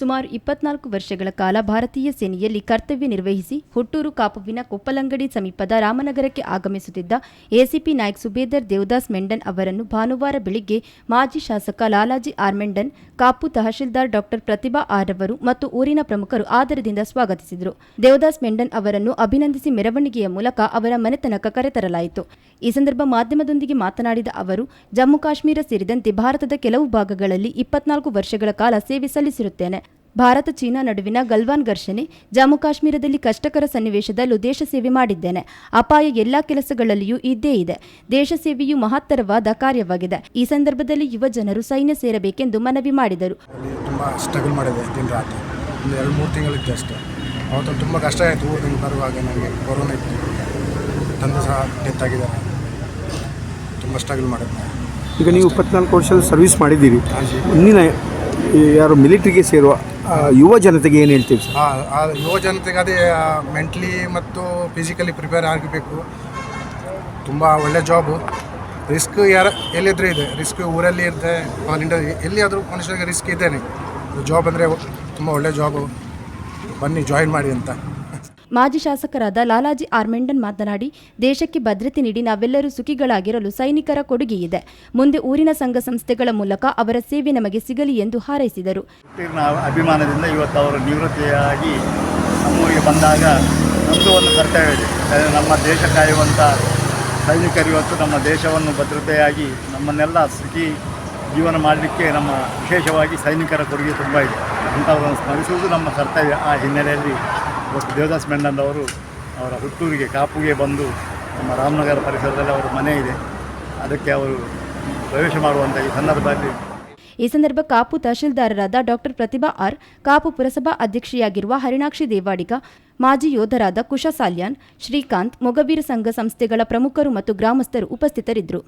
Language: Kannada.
ಸುಮಾರು 24 ವರ್ಷಗಳ ಕಾಲ ಭಾರತೀಯ ಸೇನೆಯಲ್ಲಿ ಕರ್ತವ್ಯ ನಿರ್ವಹಿಸಿ ಹುಟ್ಟೂರು ಕಾಪುವಿನ ಕೊಪ್ಪಲಂಗಡಿ ಸಮೀಪದ ರಾಮನಗರಕ್ಕೆ ಆಗಮಿಸುತ್ತಿದ್ದ ಎಸಿಪಿ ನಾಯಕ್ ಸುಬೇದರ್ ದೇವದಾಸ್ ಮೆಂಡನ್ ಅವರನ್ನು ಭಾನುವಾರ ಬೆಳಿಗ್ಗೆ ಮಾಜಿ ಶಾಸಕ ಲಾಲಾಜಿ ಆರ್ ಮೆಂಡನ್, ಕಾಪು ತಹಶೀಲ್ದಾರ್ ಡಾಕ್ಟರ್ ಪ್ರತಿಭಾ ಆರ್ ಅವರು ಮತ್ತು ಊರಿನ ಪ್ರಮುಖರು ಆದರದಿಂದ ಸ್ವಾಗತಿಸಿದರು. ದೇವದಾಸ್ ಮೆಂಡನ್ ಅವರನ್ನು ಅಭಿನಂದಿಸಿ ಮೆರವಣಿಗೆಯ ಮೂಲಕ ಅವರ ಮನೆತನಕ ಕರೆತರಲಾಯಿತು. ಈ ಸಂದರ್ಭ ಮಾಧ್ಯಮದೊಂದಿಗೆ ಮಾತನಾಡಿದ ಅವರು, ಜಮ್ಮು ಕಾಶ್ಮೀರ ಸೇರಿದಂತೆ ಭಾರತದ ಕೆಲವು ಭಾಗಗಳಲ್ಲಿ 24 ವರ್ಷಗಳ ಕಾಲ ಸೇವೆ ಸಲ್ಲಿಸಿರುತ್ತೇನೆ. ಭಾರತ ಚೀನಾ ನಡುವಿನ ಗಲ್ವಾನ್ ಘರ್ಷಣೆ, ಜಮ್ಮು ಕಾಶ್ಮೀರದಲ್ಲಿ ಕಷ್ಟಕರ ಸನ್ನಿವೇಶದಲ್ಲೂ ದೇಶ ಸೇವೆ ಮಾಡಿದ್ದೇನೆ. ಅಪಾಯ ಎಲ್ಲ ಕೆಲಸಗಳಲ್ಲಿಯೂ ಇದ್ದೇ ಇದೆ. ದೇಶ ಸೇವೆಯು ಮಹತ್ತರವಾದ ಕಾರ್ಯವಾಗಿದೆ. ಈ ಸಂದರ್ಭದಲ್ಲಿ ಯುವ ಜನರು ಸೈನ್ಯ ಸೇರಬೇಕೆಂದು ಮನವಿ ಮಾಡಿದರು. ತುಂಬ ಸ್ಟ್ರಗಲ್ ಮಾಡಿದೆ ದಿನ ರಾತ್ರಿ, ಒಂದು 2-3 ತಿಂಗಳಿದ್ದೆ ಅಷ್ಟೇ. ಅವತ್ತು ತುಂಬ ಕಷ್ಟ ಆಯಿತು. ಊರಿಂದ ಬರುವಾಗ ನನಗೆ ಕೊರೋನಾ ಇತ್ತು, ತಂದೆ ಸಹ ಡೆತ್ ಆಗಿದ್ದಾರೆ. ತುಂಬ ಸ್ಟ್ರಗಲ್ ಮಾಡಿದ್ದೆ. ಈಗ ನೀವು 24 ವರ್ಷದ ಸರ್ವಿಸ್ ಮಾಡಿದ್ದೀರಿ. ಮುಂದಿನ ಯಾರು ಮಿಲಿಟ್ರಿಗೆ ಸೇರುವ ಯುವ ಜನತೆಗೆ ಏನು ಹೇಳ್ತೀವಿ ಸರ್? ಆ ಯುವ ಜನತೆಗೆ ಅದೇ ಮೆಂಟ್ಲಿ ಮತ್ತು ಫಿಸಿಕಲಿ ಪ್ರಿಪೇರ್ ಆಗಬೇಕು. ತುಂಬ ಒಳ್ಳೆ ಜಾಬು. ರಿಸ್ಕ್ ಎಲ್ಲಿದ್ರೂ ಇದೆ. ರಿಸ್ಕ್ ಊರಲ್ಲಿ ಇರುತ್ತೆ, ಆಲ್ ಇಂಡಿಯಾ ಎಲ್ಲಿಯಾದರೂ ಮನುಷ್ಯರಿಗೆ ರಿಸ್ಕ್ ಇದ್ದೇನೆ. ಜಾಬ್ ಅಂದರೆ ತುಂಬ ಒಳ್ಳೆ ಜಾಬು, ಬನ್ನಿ ಜಾಯಿನ್ ಮಾಡಿ ಅಂತ. ಮಾಜಿ ಶಾಸಕರಾದ ಲಾಲಾಜಿ ಆರ್ ಮೆಂಡನ್ ಮಾತನಾಡಿ, ದೇಶಕ್ಕೆ ಭದ್ರತೆ ನೀಡಿ ನಾವೆಲ್ಲರೂ ಸುಖಿಗಳಾಗಿರಲು ಸೈನಿಕರ ಕೊಡುಗೆ ಇದೆ. ಮುಂದೆ ಊರಿನ ಸಂಘ ಸಂಸ್ಥೆಗಳ ಮೂಲಕ ಅವರ ಸೇವೆ ನಮಗೆ ಸಿಗಲಿ ಎಂದು ಹಾರೈಸಿದರು. ಅಭಿಮಾನದಿಂದ ಇವತ್ತು ಅವರು ನಿವೃತ್ತಿಯಾಗಿ ನಮ್ಮೂರಿಗೆ ಬಂದಾಗ ನಮ್ಮದು ಒಂದು ಕರ್ತವ್ಯ ಇದೆ. ನಮ್ಮ ದೇಶ ಕಾಯುವಂಥ ಸೈನಿಕರು ಇವತ್ತು ನಮ್ಮ ದೇಶವನ್ನು ಭದ್ರತೆಯಾಗಿ ನಮ್ಮನ್ನೆಲ್ಲ ಸುಖಿ ಜೀವನ ಮಾಡಲಿಕ್ಕೆ ನಮ್ಮ ವಿಶೇಷವಾಗಿ ಸೈನಿಕರ ಕೊಡುಗೆ ತುಂಬ ಇದೆ. ಅಂಥವರನ್ನು ಸ್ಮರಿಸುವುದು ನಮ್ಮ ಕರ್ತವ್ಯ. ಆ ಹಿನ್ನೆಲೆಯಲ್ಲಿ ಇವತ್ತು ದೇವದಾಸ್ ಮೆಂಡನ್ ಅವರು ಅವರ ಹುಟ್ಟೂರಿಗೆ ಕಾಪುಗೆ ಬಂದು ನಮ್ಮ ರಾಮನಗರ ಪರಿಸರದಲ್ಲಿ ಅವರ ಮನೆ ಇದೆ, ಅದಕ್ಕೆ ಅವರು ಪ್ರವೇಶ ಮಾಡುವಂಥ ಈ ಸಂದರ್ಭದಲ್ಲಿ ಈ ಸಂದರ್ಭ ಕಾಪು ತಹಶೀಲ್ದಾರರಾದ ಡಾಕ್ಟರ್ ಪ್ರತಿಭಾ ಆರ್, ಕಾಪು ಪುರಸಭಾ ಅಧ್ಯಕ್ಷೆಯಾಗಿರುವ ಹರಿಣಾಕ್ಷಿ ದೇವಾಡಿಗ, ಮಾಜಿ ಯೋಧರಾದ ಕುಶ ಸಾಲ್ಯಾನ್, ಶ್ರೀಕಾಂತ್, ಮೊಗವೀರ ಸಂಘ ಸಂಸ್ಥೆಗಳ ಪ್ರಮುಖರು ಮತ್ತು ಗ್ರಾಮಸ್ಥರು ಉಪಸ್ಥಿತರಿದ್ದರು.